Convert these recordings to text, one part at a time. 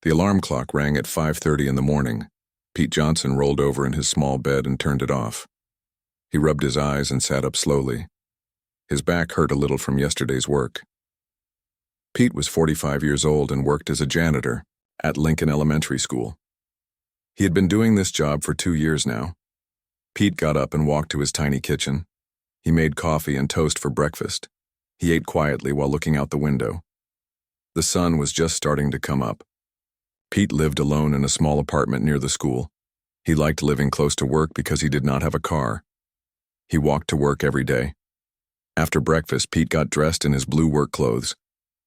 The alarm clock rang at 5:30 in the morning. Pete Johnson rolled over in his small bed and turned it off. He rubbed his eyes and sat up slowly. His back hurt a little from yesterday's work. Pete was 45 years old and worked as a janitor at Lincoln Elementary School. He had been doing this job for 2 years now. Pete got up and walked to his tiny kitchen. He made coffee and toast for breakfast. He ate quietly while looking out the window. The sun was just starting to come up. Pete lived alone in a small apartment near the school. He liked living close to work because he did not have a car. He walked to work every day. After breakfast, Pete got dressed in his blue work clothes.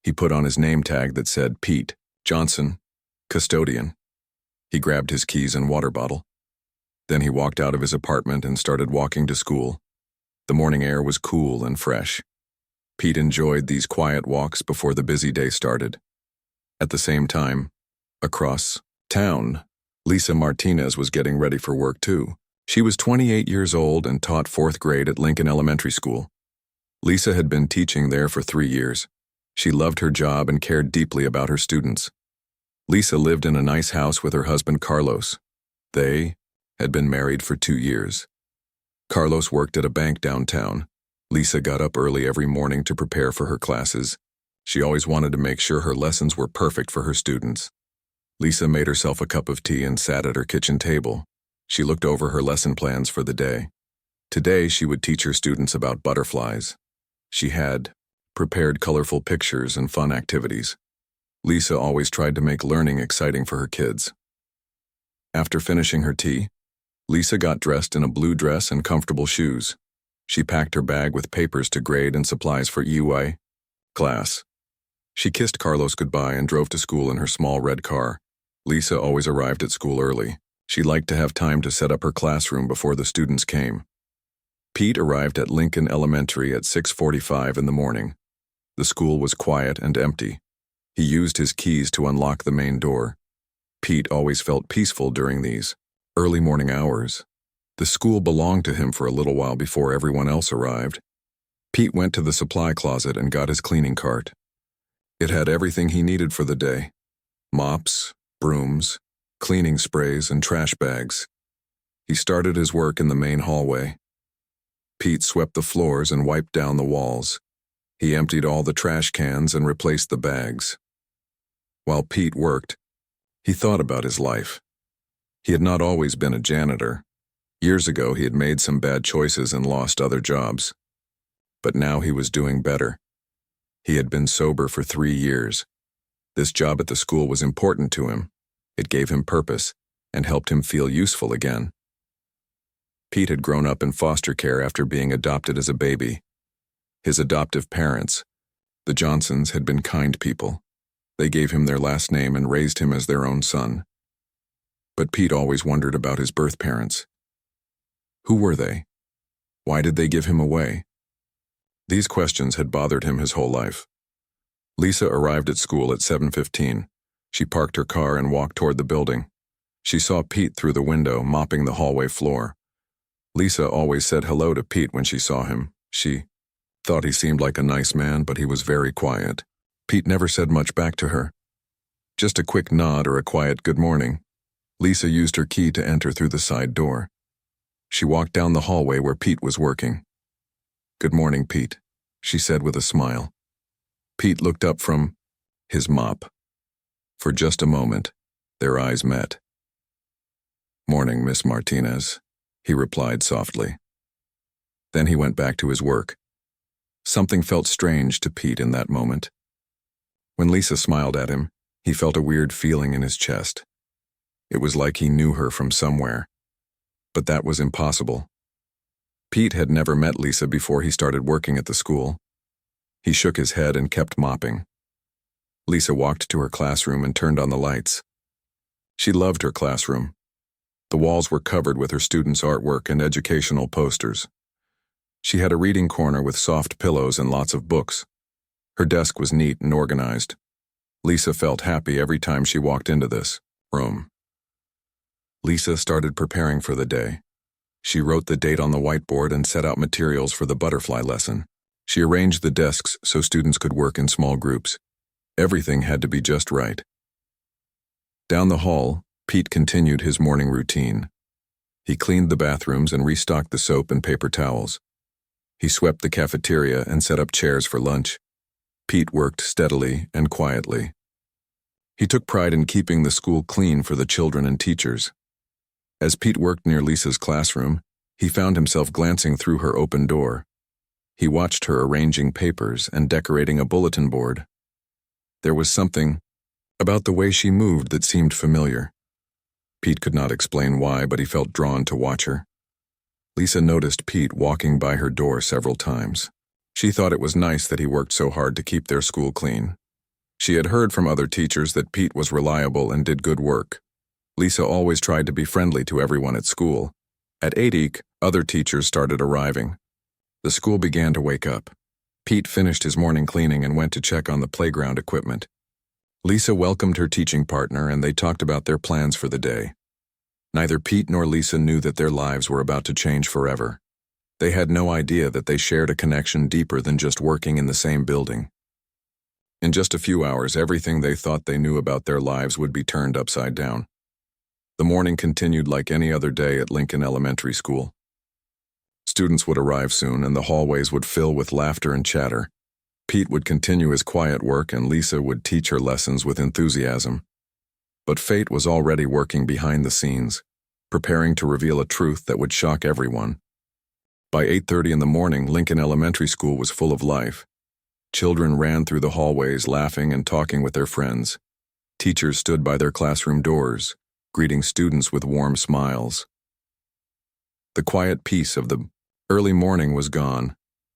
He put on his name tag that said Pete Johnson, custodian. He grabbed his keys and water bottle. Then he walked out of his apartment and started walking to school. The morning air was cool and fresh. Pete enjoyed these quiet walks before the busy day started. At the same time, across town, Lisa Martinez was getting ready for work too. She was 28 years old and taught 4th grade at Lincoln Elementary School. Lisa had been teaching there for 3 years. She loved her job and cared deeply about her students. Lisa lived in a nice house with her husband Carlos. They had been married for 2 years. Carlos worked at a bank downtown. Lisa got up early every morning to prepare for her classes. She always wanted to make sure her lessons were perfect for her students. Lisa made herself a cup of tea and sat at her kitchen table. She looked over her lesson plans for the day. Today, she would teach her students about butterflies. She had prepared colorful pictures and fun activities. Lisa always tried to make learning exciting for her kids. After finishing her tea, Lisa got dressed in a blue dress and comfortable shoes. She packed her bag with papers to grade and supplies for EUA class. She kissed Carlos goodbye and drove to school in her small red car. Lisa always arrived at school early. She liked to have time to set up her classroom before the students came. Pete arrived at Lincoln Elementary at 6:45 in the morning. The school was quiet and empty. He used his keys to unlock the main door. Pete always felt peaceful during these early morning hours. The school belonged to him for a little while before everyone else arrived. Pete went to the supply closet and got his cleaning cart. It had everything he needed for the day: mops, brooms, cleaning sprays, and trash bags. He started his work in the main hallway. Pete swept the floors and wiped down the walls. He emptied all the trash cans and replaced the bags. While Pete worked, he thought about his life. He had not always been a janitor. Years ago, he had made some bad choices and lost other jobs. But now he was doing better. He had been sober for 3 years. This job at the school was important to him. It gave him purpose and helped him feel useful again. Pete had grown up in foster care after being adopted as a baby. His adoptive parents, the Johnsons, had been kind people. They gave him their last name and raised him as their own son. But Pete always wondered about his birth parents. Who were they? Why did they give him away? These questions had bothered him his whole life. Lisa arrived at school at 7:15. She parked her car and walked toward the building. She saw Pete through the window, mopping the hallway floor. Lisa always said hello to Pete when she saw him. She thought he seemed like a nice man, but he was very quiet. Pete never said much back to her. Just a quick nod or a quiet good morning. Lisa used her key to enter through the side door. She walked down the hallway where Pete was working. "Good morning, Pete," she said with a smile. Pete looked up from his mop. For just a moment, their eyes met. "Morning, Miss Martinez," he replied softly. Then he went back to his work. Something felt strange to Pete in that moment. When Lisa smiled at him, he felt a weird feeling in his chest. It was like he knew her from somewhere. But that was impossible. Pete had never met Lisa before he started working at the school. He shook his head and kept mopping. Lisa walked to her classroom and turned on the lights. She loved her classroom. The walls were covered with her students' artwork and educational posters. She had a reading corner with soft pillows and lots of books. Her desk was neat and organized. Lisa felt happy every time she walked into this room. Lisa started preparing for the day. She wrote the date on the whiteboard and set out materials for the butterfly lesson. She arranged the desks so students could work in small groups. Everything had to be just right. Down the hall, Pete continued his morning routine. He cleaned the bathrooms and restocked the soap and paper towels. He swept the cafeteria and set up chairs for lunch. Pete worked steadily and quietly. He took pride in keeping the school clean for the children and teachers. As Pete worked near Lisa's classroom, he found himself glancing through her open door. He watched her arranging papers and decorating a bulletin board. There was something about the way she moved that seemed familiar. Pete could not explain why, but he felt drawn to watch her. Lisa noticed Pete walking by her door several times. She thought it was nice that he worked so hard to keep their school clean. She had heard from other teachers that Pete was reliable and did good work. Lisa always tried to be friendly to everyone at school. At 8 other teachers started arriving. The school began to wake up. Pete finished his morning cleaning and went to check on the playground equipment. Lisa welcomed her teaching partner and they talked about their plans for the day. Neither Pete nor Lisa knew that their lives were about to change forever. They had no idea that they shared a connection deeper than just working in the same building. In just a few hours, everything they thought they knew about their lives would be turned upside down. The morning continued like any other day at Lincoln Elementary School. Students would arrive soon and the hallways would fill with laughter and chatter. Pete would continue his quiet work and Lisa would teach her lessons with enthusiasm. But fate was already working behind the scenes, preparing to reveal a truth that would shock everyone. By 8:30 in the morning, Lincoln Elementary School was full of life. Children ran through the hallways laughing and talking with their friends. Teachers stood by their classroom doors, greeting students with warm smiles. The quiet peace of the early morning was gone,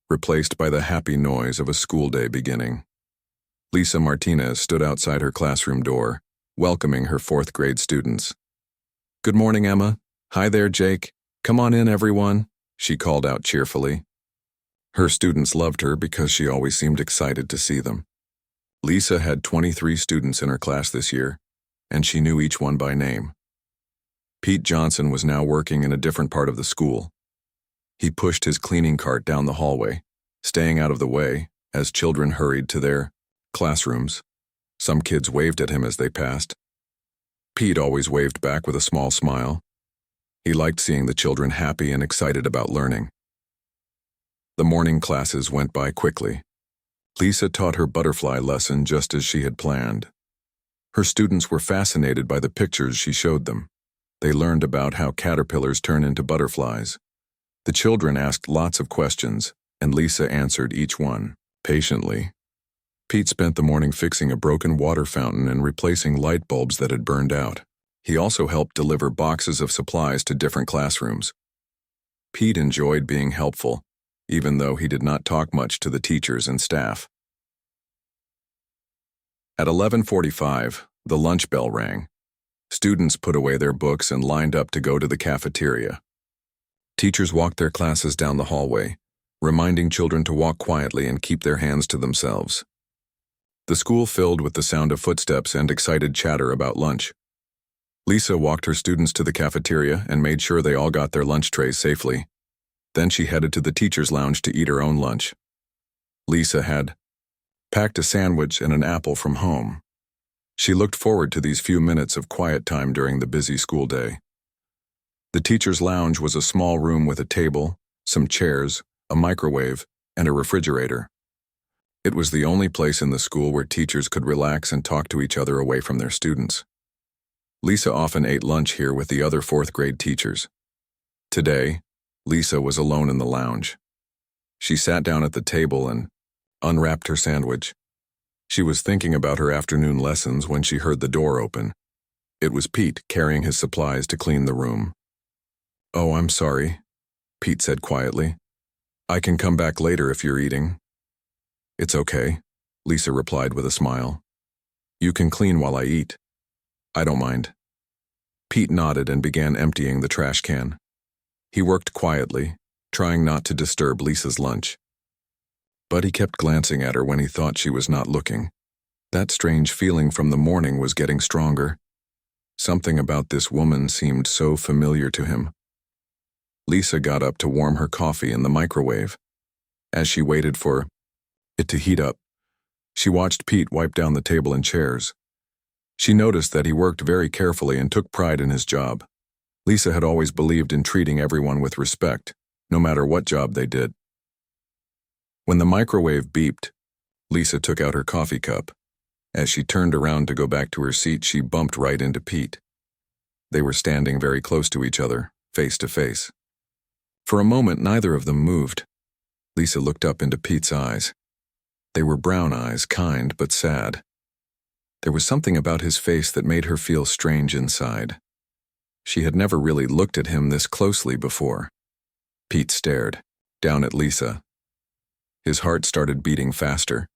replaced by the happy noise of a school day beginning. Lisa Martinez stood outside her classroom door, welcoming her fourth-grade students. "Good morning, Emma. Hi there, Jake. Come on in, everyone," she called out cheerfully. Her students loved her because she always seemed excited to see them. Lisa had 23 students in her class this year, and she knew each one by name. Pete Johnson was now working in a different part of the school. He pushed his cleaning cart down the hallway, staying out of the way as children hurried to their classrooms. Some kids waved at him as they passed. Pete always waved back with a small smile. He liked seeing the children happy and excited about learning. The morning classes went by quickly. Lisa taught her butterfly lesson just as she had planned. Her students were fascinated by the pictures she showed them. They learned about how caterpillars turn into butterflies. The children asked lots of questions, and Lisa answered each one, patiently. Pete spent the morning fixing a broken water fountain and replacing light bulbs that had burned out. He also helped deliver boxes of supplies to different classrooms. Pete enjoyed being helpful, even though he did not talk much to the teachers and staff. At 11:45, the lunch bell rang. Students put away their books and lined up to go to the cafeteria. Teachers walked their classes down the hallway, reminding children to walk quietly and keep their hands to themselves. The school filled with the sound of footsteps and excited chatter about lunch. Lisa walked her students to the cafeteria and made sure they all got their lunch trays safely. Then she headed to the teacher's lounge to eat her own lunch. Lisa had packed a sandwich and an apple from home. She looked forward to these few minutes of quiet time during the busy school day. The teacher's lounge was a small room with a table, some chairs, a microwave, and a refrigerator. It was the only place in the school where teachers could relax and talk to each other away from their students. Lisa often ate lunch here with the other fourth-grade teachers. Today, Lisa was alone in the lounge. She sat down at the table and unwrapped her sandwich. She was thinking about her afternoon lessons when she heard the door open. It was Pete carrying his supplies to clean the room. "Oh, I'm sorry," Pete said quietly. "I can come back later if you're eating." "It's okay," Lisa replied with a smile. "You can clean while I eat." "I don't mind." Pete nodded and began emptying the trash can. He worked quietly, trying not to disturb Lisa's lunch. But he kept glancing at her when he thought she was not looking. That strange feeling from the morning was getting stronger. Something about this woman seemed so familiar to him. Lisa got up to warm her coffee in the microwave. As she waited for it to heat up, she watched Pete wipe down the table and chairs. She noticed that he worked very carefully and took pride in his job. Lisa had always believed in treating everyone with respect, no matter what job they did. When the microwave beeped, Lisa took out her coffee cup. As she turned around to go back to her seat, she bumped right into Pete. They were standing very close to each other, face to face. For a moment, neither of them moved. Lisa looked up into Pete's eyes. They were brown eyes, kind but sad. There was something about his face that made her feel strange inside. She had never really looked at him this closely before. Pete stared, down at Lisa. His heart started beating faster.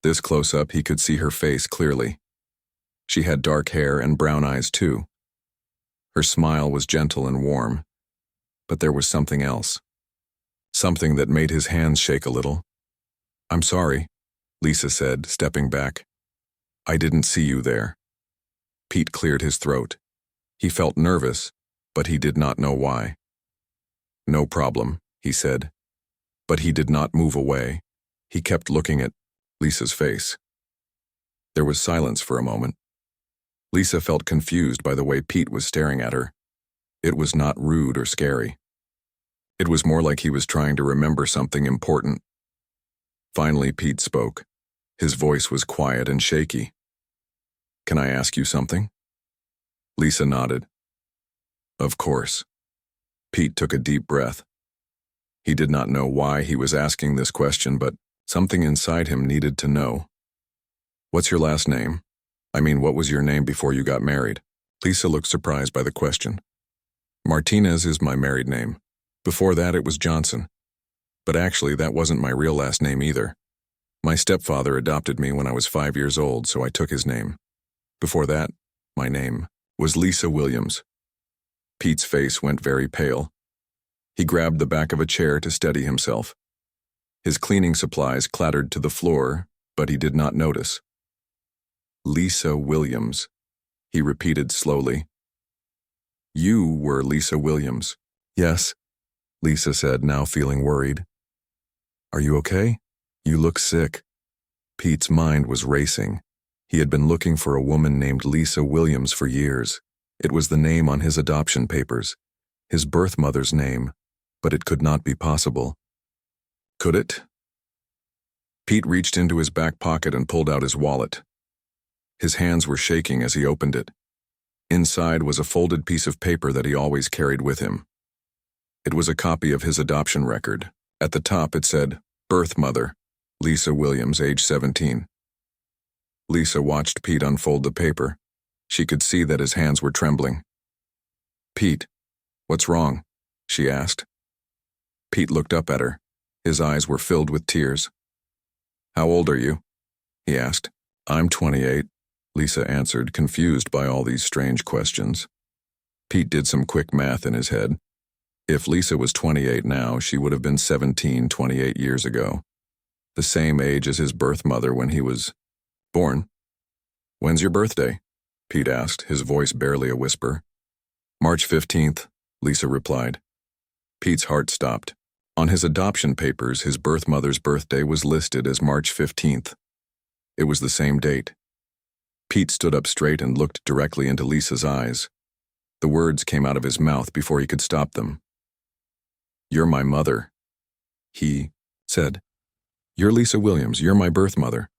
This close-up, he could see her face clearly. She had dark hair and brown eyes too. Her smile was gentle and warm. But there was something else. Something that made his hands shake a little. "I'm sorry," Lisa said, stepping back. "I didn't see you there." Pete cleared his throat. He felt nervous, but he did not know why. "No problem," he said. But he did not move away. He kept looking at Lisa's face. There was silence for a moment. Lisa felt confused by the way Pete was staring at her. It was not rude or scary. It was more like he was trying to remember something important. Finally, Pete spoke. His voice was quiet and shaky. "Can I ask you something?" Lisa nodded. "Of course." Pete took a deep breath. He did not know why he was asking this question, but something inside him needed to know. "What's your last name? I mean, what was your name before you got married?" Lisa looked surprised by the question. "Martinez is my married name. Before that, it was Johnson. But actually, that wasn't my real last name either. My stepfather adopted me when I was 5 years old, so I took his name. Before that, my name was Lisa Williams." Pete's face went very pale. He grabbed the back of a chair to steady himself. His cleaning supplies clattered to the floor, but he did not notice. "Lisa Williams," he repeated slowly. "You were Lisa Williams." "Yes," Lisa said, now feeling worried. "Are you okay? You look sick." Pete's mind was racing. He had been looking for a woman named Lisa Williams for years. It was the name on his adoption papers, his birth mother's name, but it could not be possible. Could it? Pete reached into his back pocket and pulled out his wallet. His hands were shaking as he opened it. Inside was a folded piece of paper that he always carried with him. It was a copy of his adoption record. At the top it said, "Birth mother, Lisa Williams, age 17. Lisa watched Pete unfold the paper. She could see that his hands were trembling. "Pete, what's wrong?" she asked. Pete looked up at her. His eyes were filled with tears. "How old are you?" he asked. "I'm 28, Lisa answered, confused by all these strange questions. Pete did some quick math in his head. If Lisa was 28 now, she would have been 17 28 years ago. The same age as his birth mother when he was born. "When's your birthday?" Pete asked, his voice barely a whisper. "March 15th, Lisa replied. Pete's heart stopped. On his adoption papers, his birth mother's birthday was listed as March 15th. It was the same date. Pete stood up straight and looked directly into Lisa's eyes. The words came out of his mouth before he could stop them. "You're my mother," he said. "You're Lisa Williams. You're my birth mother."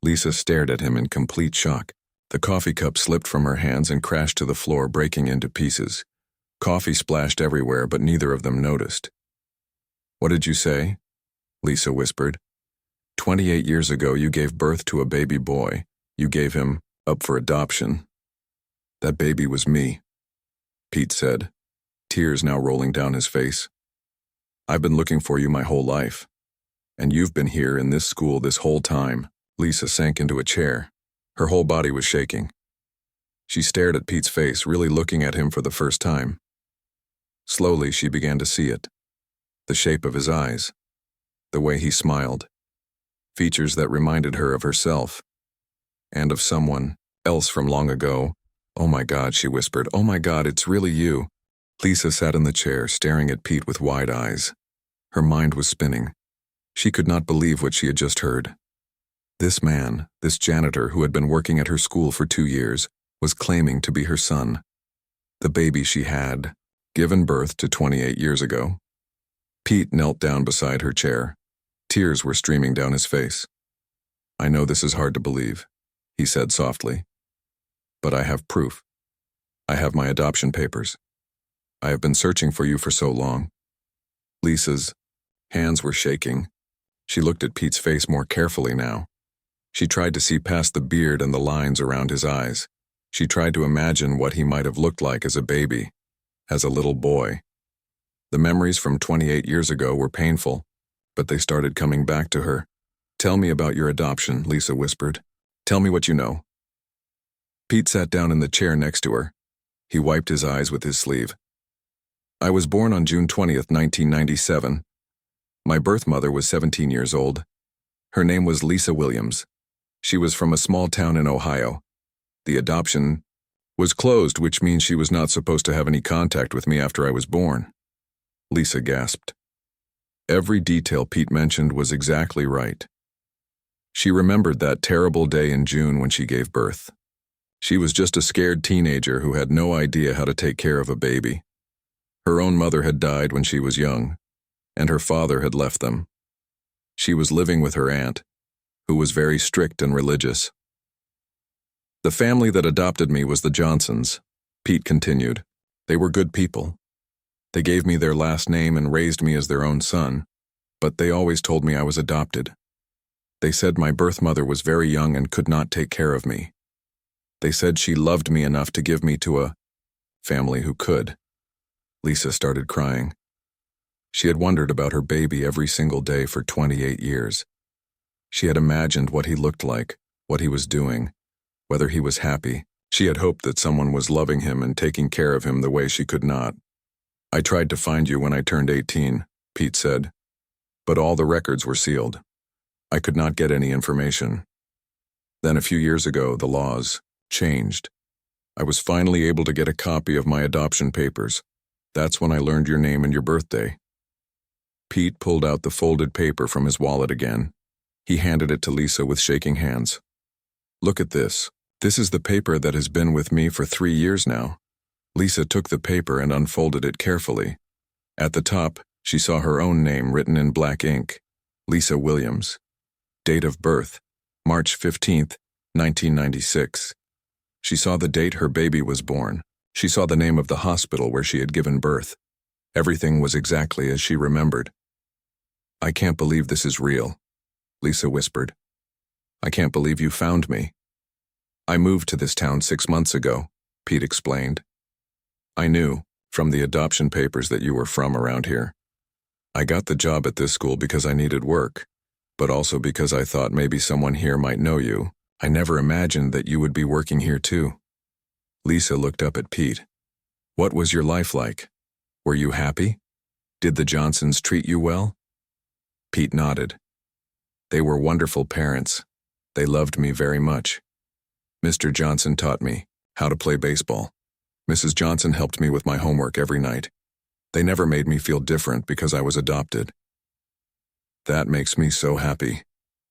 Lisa stared at him in complete shock. The coffee cup slipped from her hands and crashed to the floor, breaking into pieces. Coffee splashed everywhere, but neither of them noticed. "What did you say?" Lisa whispered. 28 years ago, you gave birth to a baby boy. You gave him up for adoption. That baby was me," Pete said, tears now rolling down his face. "I've been looking for you my whole life. And you've been here in this school this whole time." Lisa sank into a chair. Her whole body was shaking. She stared at Pete's face, really looking at him for the first time. Slowly, she began to see it. The shape of his eyes. The way he smiled. Features that reminded her of herself. And of someone else from long ago. "Oh my God," she whispered. "Oh my God, it's really you." Lisa sat in the chair, staring at Pete with wide eyes. Her mind was spinning. She could not believe what she had just heard. This man, this janitor who had been working at her school for 2 years, was claiming to be her son. The baby she had given birth to 28 years ago. Pete knelt down beside her chair. Tears were streaming down his face. "I know this is hard to believe," he said softly. "But I have proof. I have my adoption papers. I have been searching for you for so long." Lisa's hands were shaking. She looked at Pete's face more carefully now. She tried to see past the beard and the lines around his eyes. She tried to imagine what he might have looked like as a baby, as a little boy. The memories from 28 years ago were painful, but they started coming back to her. "Tell me about your adoption," Lisa whispered. "Tell me what you know." Pete sat down in the chair next to her. He wiped his eyes with his sleeve. "I was born on June 20th, 1997. My birth mother was 17 years old. Her name was Lisa Williams. She was from a small town in Ohio. The adoption was closed, which means she was not supposed to have any contact with me after I was born." Lisa gasped. Every detail Pete mentioned was exactly right. She remembered that terrible day in June when she gave birth. She was just a scared teenager who had no idea how to take care of a baby. Her own mother had died when she was young, and her father had left them. She was living with her aunt, who was very strict and religious. "The family that adopted me was the Johnsons," Pete continued. "They were good people. They gave me their last name and raised me as their own son, but they always told me I was adopted. They said my birth mother was very young and could not take care of me. They said she loved me enough to give me to a family who could." Lisa started crying. She had wondered about her baby every single day for 28 years. She had imagined what he looked like, what he was doing, whether he was happy. She had hoped that someone was loving him and taking care of him the way she could not. "I tried to find you when I turned 18, Pete said, "but all the records were sealed. I could not get any information. Then a few years ago, the laws changed. I was finally able to get a copy of my adoption papers. That's when I learned your name and your birthday." Pete pulled out the folded paper from his wallet again. He handed it to Lisa with shaking hands. "Look at this. This is the paper that has been with me for 3 years now." Lisa took the paper and unfolded it carefully. At the top, she saw her own name written in black ink, Lisa Williams. Date of birth, March 15th, 1996. She saw the date her baby was born. She saw the name of the hospital where she had given birth. Everything was exactly as she remembered. "I can't believe this is real," Lisa whispered. "I can't believe you found me." "I moved to this town 6 months ago," Pete explained. "I knew, from the adoption papers, that you were from around here. I got the job at this school because I needed work, but also because I thought maybe someone here might know you. I never imagined that you would be working here too." Lisa looked up at Pete. "What was your life like? Were you happy? Did the Johnsons treat you well?" Pete nodded. "They were wonderful parents. They loved me very much. Mr. Johnson taught me how to play baseball. Mrs. Johnson helped me with my homework every night. They never made me feel different because I was adopted." "That makes me so happy,"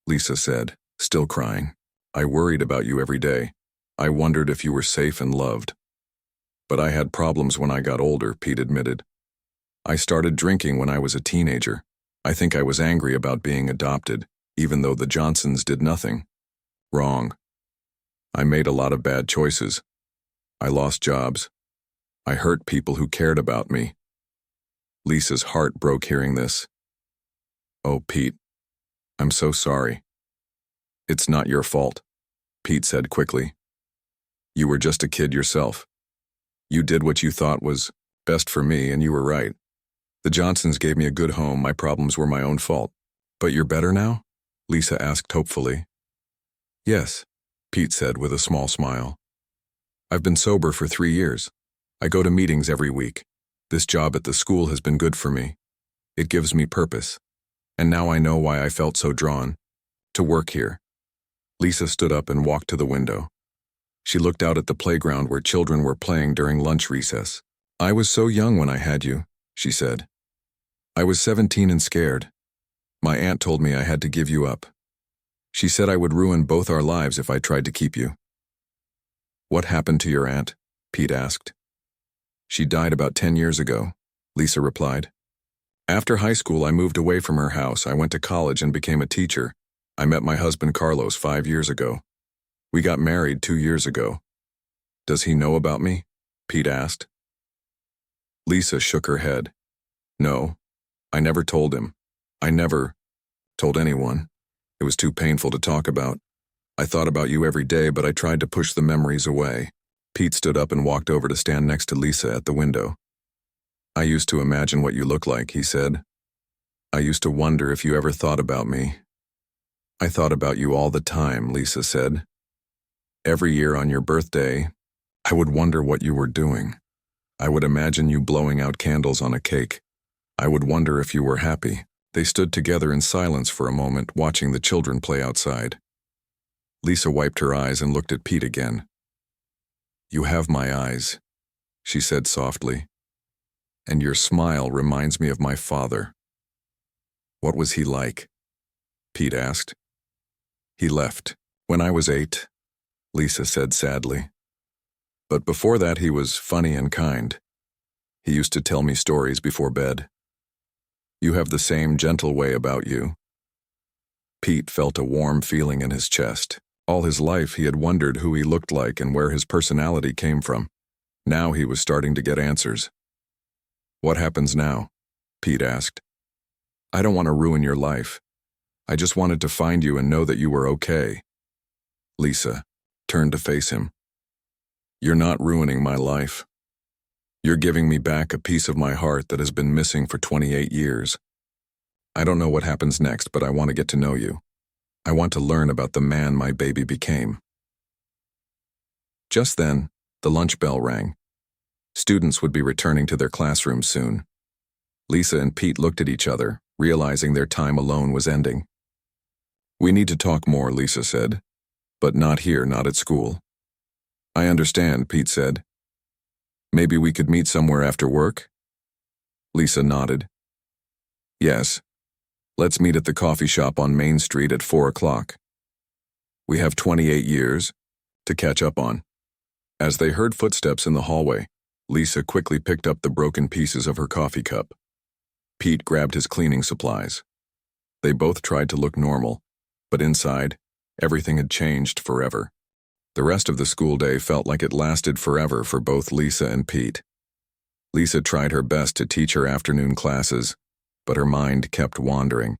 Lisa said, still crying. "I worried about you every day. I wondered if you were safe and loved. But I had problems when I got older," Pete admitted. "I started drinking when I was a teenager. I think I was angry about being adopted, even though the Johnsons did nothing wrong. I made a lot of bad choices. I lost jobs. I hurt people who cared about me." Lisa's heart broke hearing this. "Oh, Pete, I'm so sorry." "It's not your fault," Pete said quickly. "You were just a kid yourself. You did what you thought was best for me, and you were right. The Johnsons gave me a good home. My problems were my own fault." "But you're better now?" Lisa asked hopefully. "Yes," Pete said with a small smile. "I've been sober for 3 years. I go to meetings every week. This job at the school has been good for me. It gives me purpose. And now I know why I felt so drawn to work here." Lisa stood up and walked to the window. She looked out at the playground where children were playing during lunch recess. "I was so young when I had you," she said. "I was 17 and scared. My aunt told me I had to give you up. She said I would ruin both our lives if I tried to keep you. What happened to your aunt? Pete asked. She died about 10 years ago, Lisa replied. After high school, I moved away from her house. I went to college and became a teacher. I met my husband Carlos 5 years ago. We got married 2 years ago. Does he know about me? Pete asked. Lisa shook her head. No, I never told him. I never told anyone. It was too painful to talk about. I thought about you every day, but I tried to push the memories away. Pete stood up and walked over to stand next to Lisa at the window. I used to imagine what you look like, he said. I used to wonder if you ever thought about me. I thought about you all the time, Lisa said. Every year on your birthday, I would wonder what you were doing. I would imagine you blowing out candles on a cake. I would wonder if you were happy. They stood together in silence for a moment, watching the children play outside. Lisa wiped her eyes and looked at Pete again. You have my eyes, she said softly. And your smile reminds me of my father. What was he like? Pete asked. He left when I was 8, Lisa said sadly. But before that he was funny and kind. He used to tell me stories before bed. You have the same gentle way about you. Pete felt a warm feeling in his chest. All his life he had wondered who he looked like and where his personality came from. Now he was starting to get answers. What happens now? Pete asked. I don't want to ruin your life. I just wanted to find you and know that you were okay. Lisa turned to face him. You're not ruining my life. You're giving me back a piece of my heart that has been missing for 28 years. I don't know what happens next, but I want to get to know you. I want to learn about the man my baby became. Just then, the lunch bell rang. Students would be returning to their classrooms soon. Lisa and Pete looked at each other, realizing their time alone was ending. We need to talk more, Lisa said. But not here, not at school. I understand, Pete said. Maybe we could meet somewhere after work? Lisa nodded. Yes. Let's meet at the coffee shop on Main Street at 4 o'clock. We have 28 years to catch up on. As they heard footsteps in the hallway, Lisa quickly picked up the broken pieces of her coffee cup. Pete grabbed his cleaning supplies. They both tried to look normal, but inside, everything had changed forever. The rest of the school day felt like it lasted forever for both Lisa and Pete. Lisa tried her best to teach her afternoon classes, but her mind kept wandering.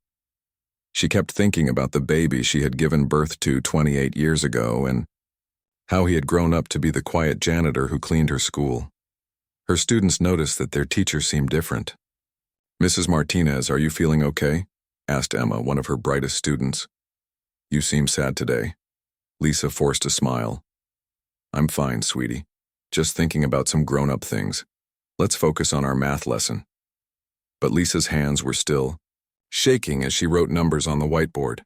She kept thinking about the baby she had given birth to 28 years ago and how he had grown up to be the quiet janitor who cleaned her school. Her students noticed that their teacher seemed different. Mrs. Martinez, are you feeling okay? Asked Emma, one of her brightest students. You seem sad today. Lisa forced a smile. I'm fine, sweetie. Just thinking about some grown-up things. Let's focus on our math lesson. But Lisa's hands were still shaking as she wrote numbers on the whiteboard.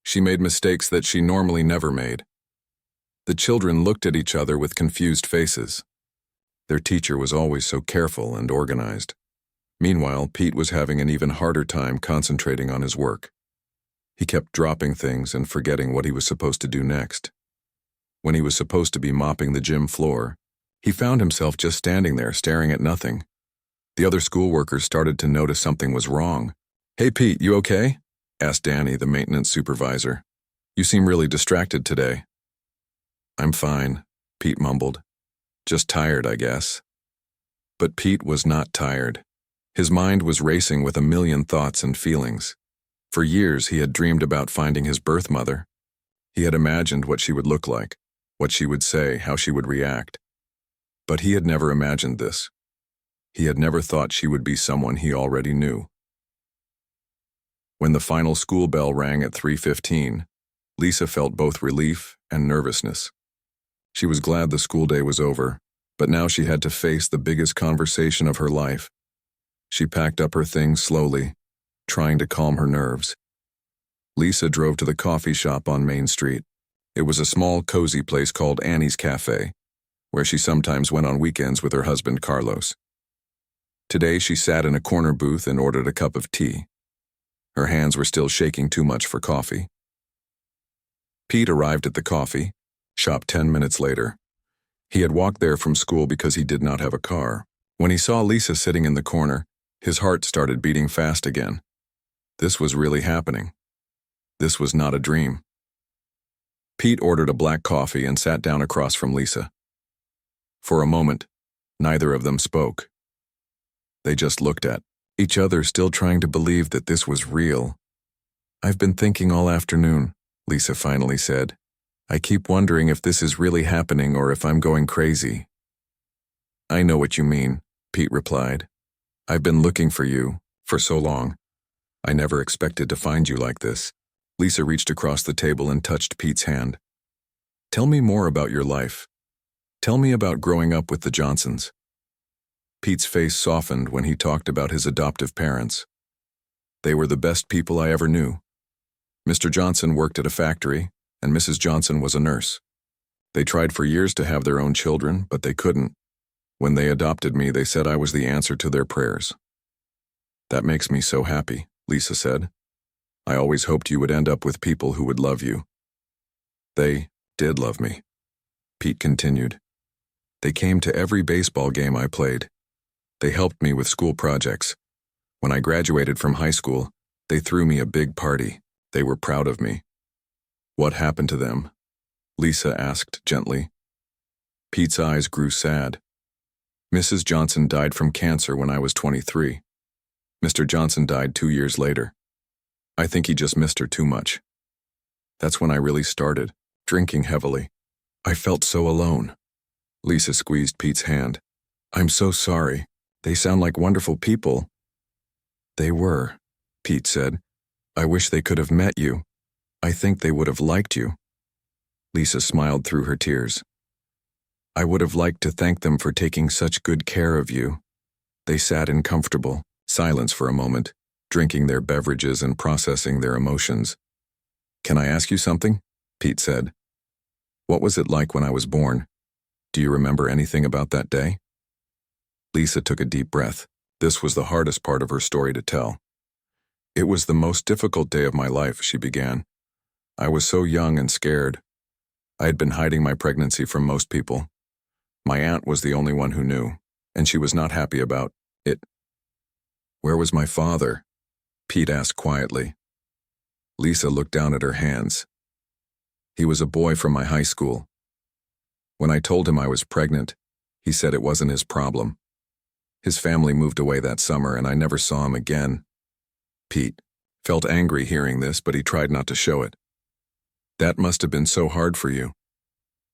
She made mistakes that she normally never made. The children looked at each other with confused faces. Their teacher was always so careful and organized. Meanwhile, Pete was having an even harder time concentrating on his work. He kept dropping things and forgetting what he was supposed to do next. When he was supposed to be mopping the gym floor, he found himself just standing there staring at nothing. The other schoolworkers started to notice something was wrong. Hey Pete, you okay? Asked Danny, the maintenance supervisor. You seem really distracted today. I'm fine, Pete mumbled. Just tired, I guess. But Pete was not tired. His mind was racing with a million thoughts and feelings. For years he had dreamed about finding his birth mother. He had imagined what she would look like, what she would say, how she would react. But he had never imagined this. He had never thought she would be someone he already knew. When the final school bell rang at 3:15, Lisa felt both relief and nervousness. She was glad the school day was over, but now she had to face the biggest conversation of her life. She packed up her things slowly, trying to calm her nerves. Lisa drove to the coffee shop on Main Street. It was a small, cozy place called Annie's Cafe, where she sometimes went on weekends with her husband Carlos. Today she sat in a corner booth and ordered a cup of tea. Her hands were still shaking too much for coffee. Pete arrived at the coffee shop 10 minutes later. He had walked there from school because he did not have a car. When he saw Lisa sitting in the corner, his heart started beating fast again. This was really happening. This was not a dream. Pete ordered a black coffee and sat down across from Lisa. For a moment, neither of them spoke. They just looked at each other, still trying to believe that this was real. "I've been thinking all afternoon," Lisa finally said. "I keep wondering if this is really happening or if I'm going crazy." "I know what you mean," Pete replied. "I've been looking for you for so long. I never expected to find you like this." Lisa reached across the table and touched Pete's hand. "Tell me more about your life. Tell me about growing up with the Johnsons." Pete's face softened when he talked about his adoptive parents. "They were the best people I ever knew. Mr. Johnson worked at a factory, and Mrs. Johnson was a nurse. They tried for years to have their own children, but they couldn't. When they adopted me, they said I was the answer to their prayers." "That makes me so happy," Lisa said. "I always hoped you would end up with people who would love you." "They did love me," Pete continued. "They came to every baseball game I played. They helped me with school projects. When I graduated from high school, they threw me a big party. They were proud of me." "What happened to them?" Lisa asked gently. Pete's eyes grew sad. "Mrs. Johnson died from cancer when I was 23. Mr. Johnson died 2 years later. I think he just missed her too much. That's when I really started, drinking heavily. I felt so alone." Lisa squeezed Pete's hand. "I'm so sorry. They sound like wonderful people." "They were," Pete said. "I wish they could have met you. I think they would have liked you." Lisa smiled through her tears. "I would have liked to thank them for taking such good care of you." They sat in comfortable silence for a moment, drinking their beverages and processing their emotions. "Can I ask you something?" Pete said. "What was it like when I was born? Do you remember anything about that day?" Lisa took a deep breath. This was the hardest part of her story to tell. "It was the most difficult day of my life," she began. "I was so young and scared. I had been hiding my pregnancy from most people. My aunt was the only one who knew, and she was not happy about it." "Where was my father?" Pete asked quietly. Lisa looked down at her hands. "He was a boy from my high school. When I told him I was pregnant, he said it wasn't his problem. His family moved away that summer and I never saw him again." Pete felt angry hearing this, but he tried not to show it. "That must have been so hard for you."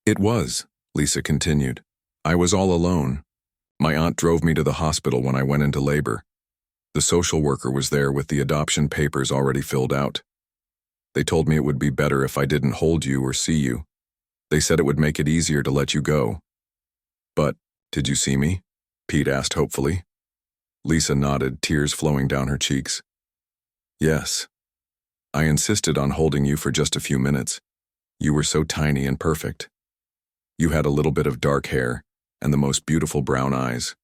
"It was," Lisa continued. "I was all alone. My aunt drove me to the hospital when I went into labor. The social worker was there with the adoption papers already filled out. They told me it would be better if I didn't hold you or see you. They said it would make it easier to let you go." "But, did you see me?" Pete asked hopefully. Lisa nodded, tears flowing down her cheeks. "Yes. I insisted on holding you for just a few minutes. You were so tiny and perfect. You had a little bit of dark hair and the most beautiful brown eyes.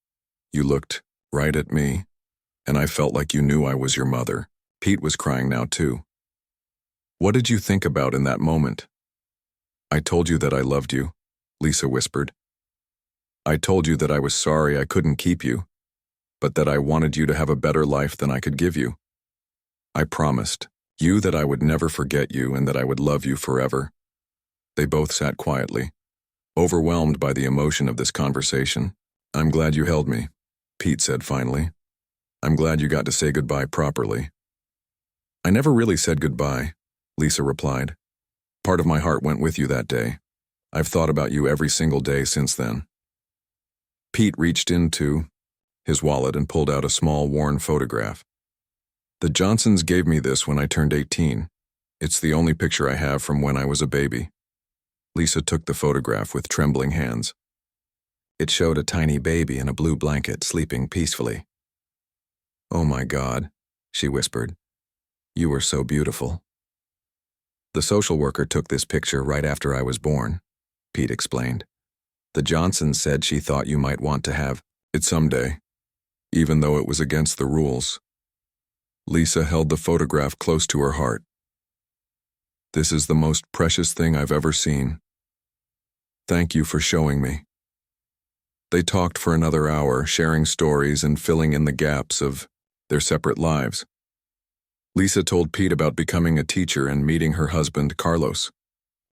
You looked right at me, and I felt like you knew I was your mother." Pete was crying now too. "What did you think about in that moment?" "I told you that I loved you," Lisa whispered. "I told you that I was sorry I couldn't keep you, but that I wanted you to have a better life than I could give you. I promised you that I would never forget you and that I would love you forever." They both sat quietly, overwhelmed by the emotion of this conversation. "I'm glad you held me," Pete said finally. "I'm glad you got to say goodbye properly." "I never really said goodbye," Lisa replied. "Part of my heart went with you that day. I've thought about you every single day since then." Pete reached into his wallet and pulled out a small, worn photograph. "The Johnsons gave me this when I turned 18. It's the only picture I have from when I was a baby." Lisa took the photograph with trembling hands. It showed a tiny baby in a blue blanket sleeping peacefully. "Oh my God," she whispered. "You were so beautiful." "The social worker took this picture right after I was born," Pete explained. "The Johnsons said she thought you might want to have it someday, even though it was against the rules." Lisa held the photograph close to her heart. This is the most precious thing I've ever seen. Thank you for showing me." They talked for another hour, sharing stories and filling in the gaps of their separate lives. Lisa told Pete about becoming a teacher and meeting her husband, Carlos.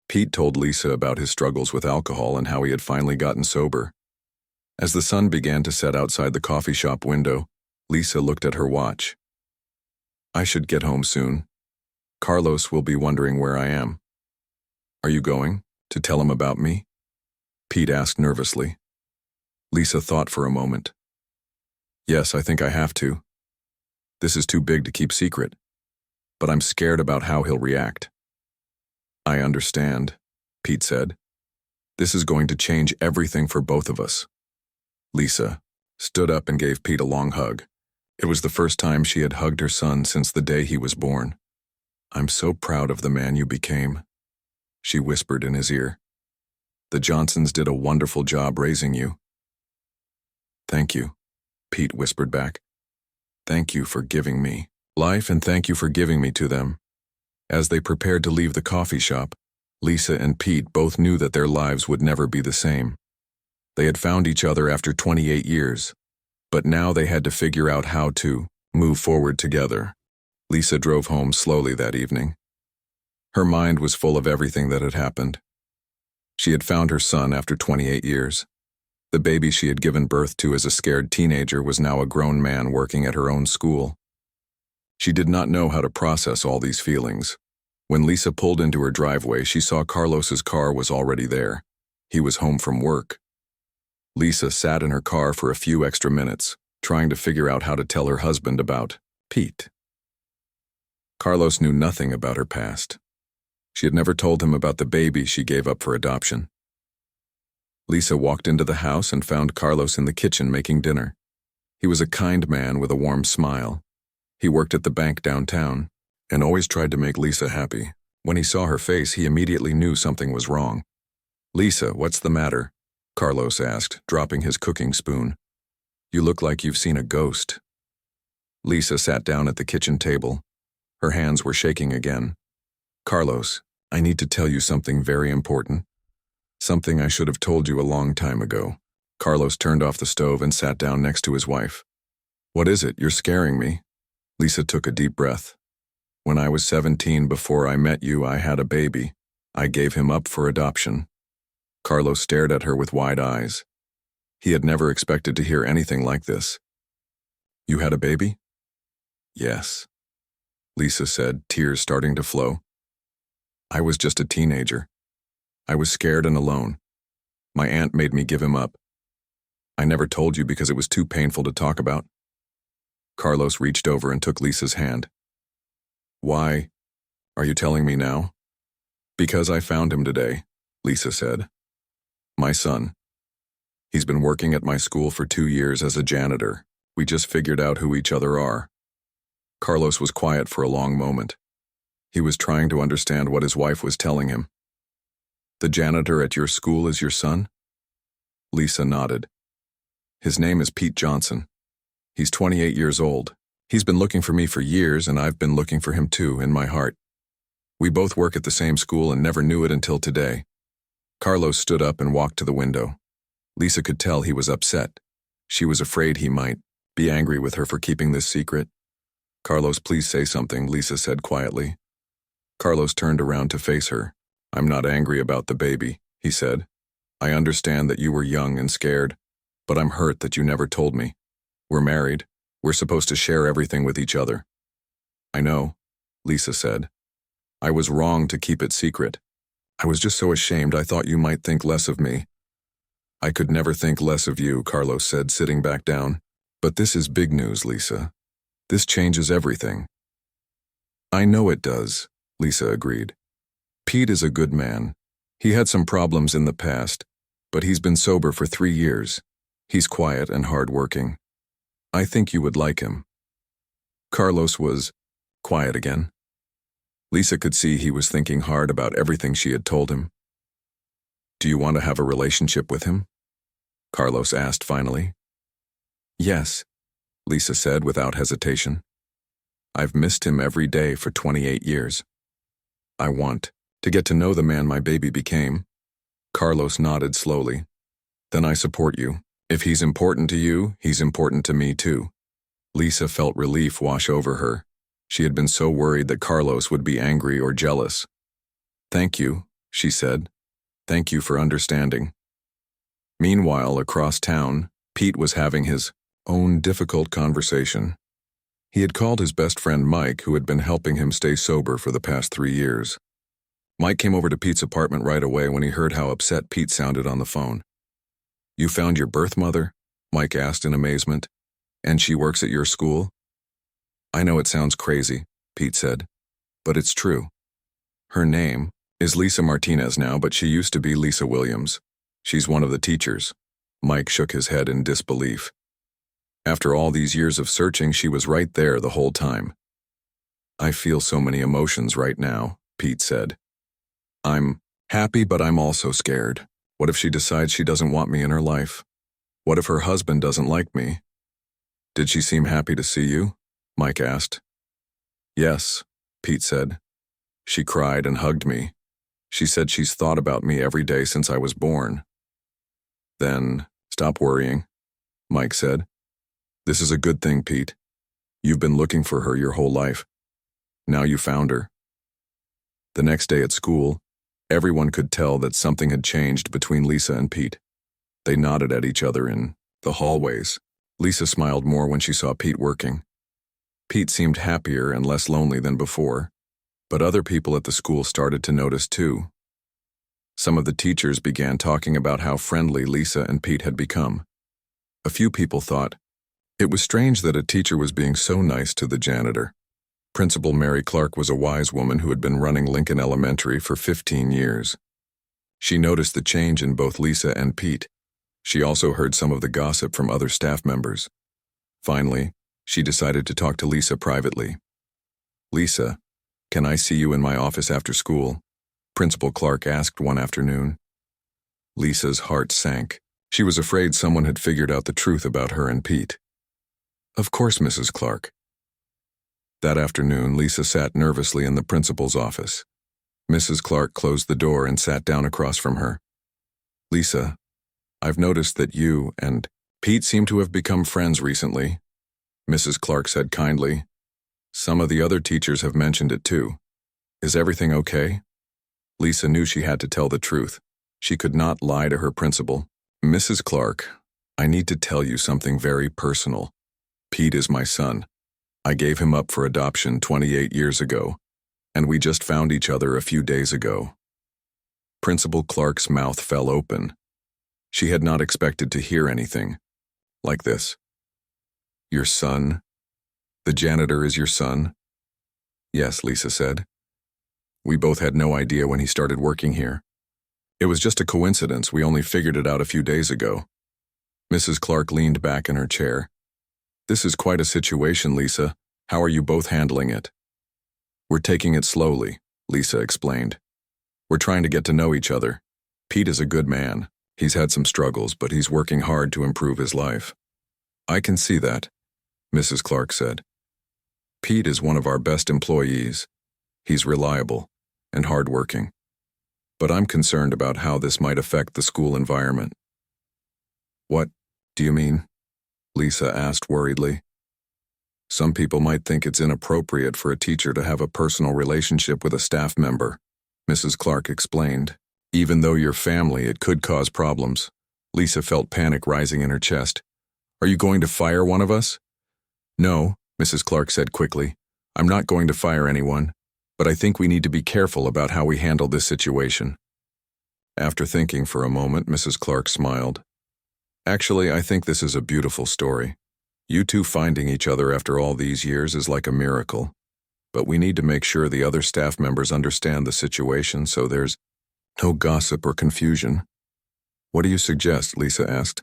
Pete told Lisa about his struggles with alcohol and how he had finally gotten sober. As the sun began to set outside the coffee shop window, Lisa looked at her watch. "I should get home soon. Carlos will be wondering where I am." "Are you going to tell him about me?" Pete asked nervously. Lisa thought for a moment. "Yes, I think I have to. This is too big to keep secret, but I'm scared about how he'll react." "I understand," Pete said. "This is going to change everything for both of us." Lisa stood up and gave Pete a long hug. It was the first time she had hugged her son since the day he was born. "I'm so proud of the man you became," she whispered in his ear. "The Johnsons did a wonderful job raising you." "Thank you," Pete whispered back. "Thank you for giving me life and thank you for giving me to them." As they prepared to leave the coffee shop, Lisa and Pete both knew that their lives would never be the same. They had found each other after 28 years, but now they had to figure out how to move forward together. Lisa drove home slowly that evening. Her mind was full of everything that had happened. She had found her son after 28 years. The baby she had given birth to as a scared teenager was now a grown man working at her own school. She did not know how to process all these feelings. When Lisa pulled into her driveway, she saw Carlos's car was already there. He was home from work. Lisa sat in her car for a few extra minutes, trying to figure out how to tell her husband about Pete. Carlos knew nothing about her past. She had never told him about the baby she gave up for adoption. Lisa walked into the house and found Carlos in the kitchen making dinner. He was a kind man with a warm smile. He worked at the bank downtown and always tried to make Lisa happy. When he saw her face, he immediately knew something was wrong. "Lisa, what's the matter?" Carlos asked, dropping his cooking spoon. "You look like you've seen a ghost." Lisa sat down at the kitchen table. Her hands were shaking again. "Carlos, I need to tell you something very important. Something I should have told you a long time ago." Carlos turned off the stove and sat down next to his wife. "What is it? You're scaring me." Lisa took a deep breath. "When I was 17, before I met you, I had a baby. I gave him up for adoption." Carlos stared at her with wide eyes. He had never expected to hear anything like this. "You had a baby?" "Yes," Lisa said, tears starting to flow. "I was just a teenager. I was scared and alone. My aunt made me give him up. I never told you because it was too painful to talk about." Carlos reached over and took Lisa's hand. "Why are you telling me now?" "Because I found him today," Lisa said. "My son. He's been working at my school for 2 years as a janitor. We just figured out who each other are." Carlos was quiet for a long moment. He was trying to understand what his wife was telling him. "The janitor at your school is your son?" Lisa nodded. "His name is Pete Johnson. He's 28 years old. He's been looking for me for years, and I've been looking for him too, in my heart. We both work at the same school and never knew it until today." Carlos stood up and walked to the window. Lisa could tell he was upset. She was afraid he might be angry with her for keeping this secret. "Carlos, please say something," Lisa said quietly. Carlos turned around to face her. "I'm not angry about the baby," he said. "I understand that you were young and scared, but I'm hurt that you never told me. We're married. We're supposed to share everything with each other." "I know," Lisa said. "I was wrong to keep it secret. I was just so ashamed I thought you might think less of me." "I could never think less of you," Carlos said, sitting back down. "But this is big news, Lisa. This changes everything." "I know it does," Lisa agreed. "Pete is a good man. He had some problems in the past, but he's been sober for 3 years. He's quiet and hard-working. I think you would like him." Carlos was quiet again. Lisa could see he was thinking hard about everything she had told him. "Do you want to have a relationship with him?" Carlos asked finally. "Yes," Lisa said without hesitation. "I've missed him every day for 28 years. I want to get to know the man my baby became. Carlos nodded slowly. Then I support you. If he's important to you, he's important to me too. Lisa felt relief wash over her. She had been so worried that Carlos would be angry or jealous. Thank you, she said. Thank you for understanding. Meanwhile, across town, Pete was having his own difficult conversation. He had called his best friend Mike, who had been helping him stay sober for the past 3 years. Mike came over to Pete's apartment right away when he heard how upset Pete sounded on the phone. You found your birth mother? Mike asked in amazement. And she works at your school? I know it sounds crazy, Pete said, but it's true. Her name is Lisa Martinez now, but she used to be Lisa Williams. She's one of the teachers. Mike shook his head in disbelief. After all these years of searching, she was right there the whole time. I feel so many emotions right now, Pete said. I'm happy, but I'm also scared. What if she decides she doesn't want me in her life? What if her husband doesn't like me? Did she seem happy to see you? Mike asked. Yes, Pete said. She cried and hugged me. She said she's thought about me every day since I was born. Then, stop worrying, Mike said. This is a good thing, Pete. You've been looking for her your whole life. Now you found her. The next day at school, everyone could tell that something had changed between Lisa and Pete. They nodded at each other in the hallways. Lisa smiled more when she saw Pete working. Pete seemed happier and less lonely than before, but other people at the school started to notice too. Some of the teachers began talking about how friendly Lisa and Pete had become. A few people thought it was strange that a teacher was being so nice to the janitor. Principal Mary Clark was a wise woman who had been running Lincoln Elementary for 15 years. She noticed the change in both Lisa and Pete. She also heard some of the gossip from other staff members. Finally, she decided to talk to Lisa privately. Lisa, can I see you in my office after school? Principal Clark asked one afternoon. Lisa's heart sank. She was afraid someone had figured out the truth about her and Pete. Of course, Mrs. Clark. That afternoon, Lisa sat nervously in the principal's office. Mrs. Clark closed the door and sat down across from her. Lisa, I've noticed that you and Pete seem to have become friends recently, Mrs. Clark said kindly. Some of the other teachers have mentioned it too. Is everything okay? Lisa knew she had to tell the truth. She could not lie to her principal. Mrs. Clark, I need to tell you something very personal. Pete is my son. I gave him up for adoption 28 years ago, and we just found each other a few days ago. Principal Clark's mouth fell open. She had not expected to hear anything like this. Your son? The janitor is your son? Yes, Lisa said. We both had no idea when he started working here. It was just a coincidence. We only figured it out a few days ago. Mrs. Clark leaned back in her chair. This is quite a situation, Lisa. How are you both handling it? We're taking it slowly, Lisa explained. We're trying to get to know each other. Pete is a good man. He's had some struggles, but he's working hard to improve his life. I can see that, Mrs. Clark said. Pete is one of our best employees. He's reliable and hardworking. But I'm concerned about how this might affect the school environment. What do you mean? Lisa asked worriedly. Some people might think it's inappropriate for a teacher to have a personal relationship with a staff member, Mrs. Clark explained. Even though you're family, it could cause problems. Lisa felt panic rising in her chest. Are you going to fire one of us? No, Mrs. Clark said quickly. I'm not going to fire anyone, but I think we need to be careful about how we handle this situation. After thinking for a moment, Mrs. Clark smiled. Actually, I think this is a beautiful story. You two finding each other after all these years is like a miracle. But we need to make sure the other staff members understand the situation so there's no gossip or confusion. What do you suggest? Lisa asked.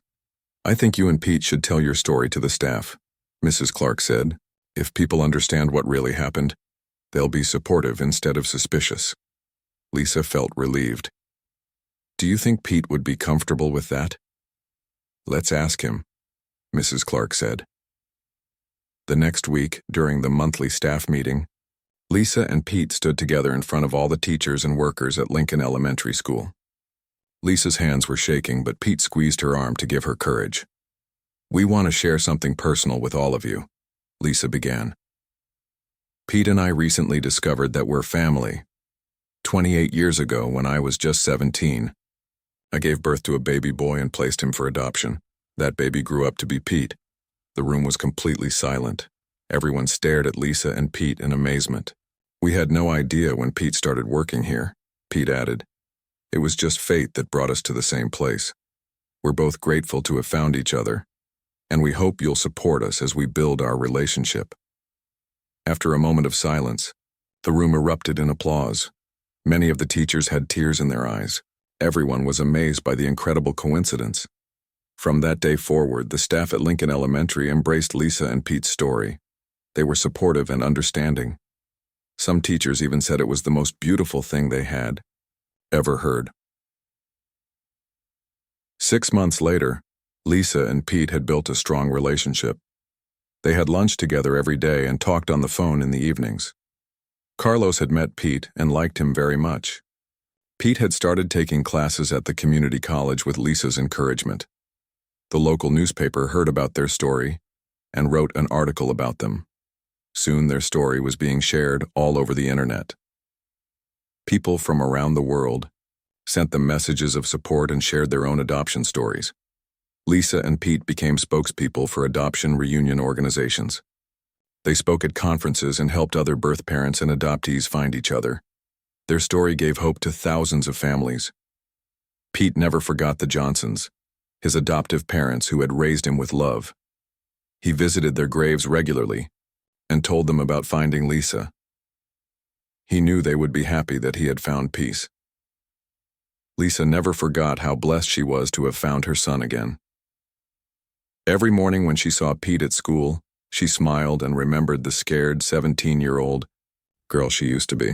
I think you and Pete should tell your story to the staff, Mrs. Clark said. If people understand what really happened, they'll be supportive instead of suspicious. Lisa felt relieved. Do you think Pete would be comfortable with that? Let's ask him, Mrs. Clark said. The next week, during the monthly staff meeting, Lisa and Pete stood together in front of all the teachers and workers at Lincoln Elementary School. Lisa's hands were shaking, but Pete squeezed her arm to give her courage. "We want to share something personal with all of you," Lisa began. "Pete and I recently discovered that we're family. 28 years ago, when I was just 17, I gave birth to a baby boy and placed him for adoption. That baby grew up to be Pete." The room was completely silent. Everyone stared at Lisa and Pete in amazement. "We had no idea when Pete started working here," Pete added. "It was just fate that brought us to the same place. We're both grateful to have found each other, and we hope you'll support us as we build our relationship." After a moment of silence, the room erupted in applause. Many of the teachers had tears in their eyes. Everyone was amazed by the incredible coincidence. From that day forward, the staff at Lincoln Elementary embraced Lisa and Pete's story. They were supportive and understanding. Some teachers even said it was the most beautiful thing they had ever heard. 6 months later, Lisa and Pete had built a strong relationship. They had lunch together every day and talked on the phone in the evenings. Carlos had met Pete and liked him very much. Pete had started taking classes at the community college with Lisa's encouragement. The local newspaper heard about their story and wrote an article about them. Soon their story was being shared all over the internet. People from around the world sent them messages of support and shared their own adoption stories. Lisa and Pete became spokespeople for adoption reunion organizations. They spoke at conferences and helped other birth parents and adoptees find each other. Their story gave hope to thousands of families. Pete never forgot the Johnsons, his adoptive parents who had raised him with love. He visited their graves regularly and told them about finding Lisa. He knew they would be happy that he had found peace. Lisa never forgot how blessed she was to have found her son again. Every morning when she saw Pete at school, she smiled and remembered the scared 17-year-old girl she used to be.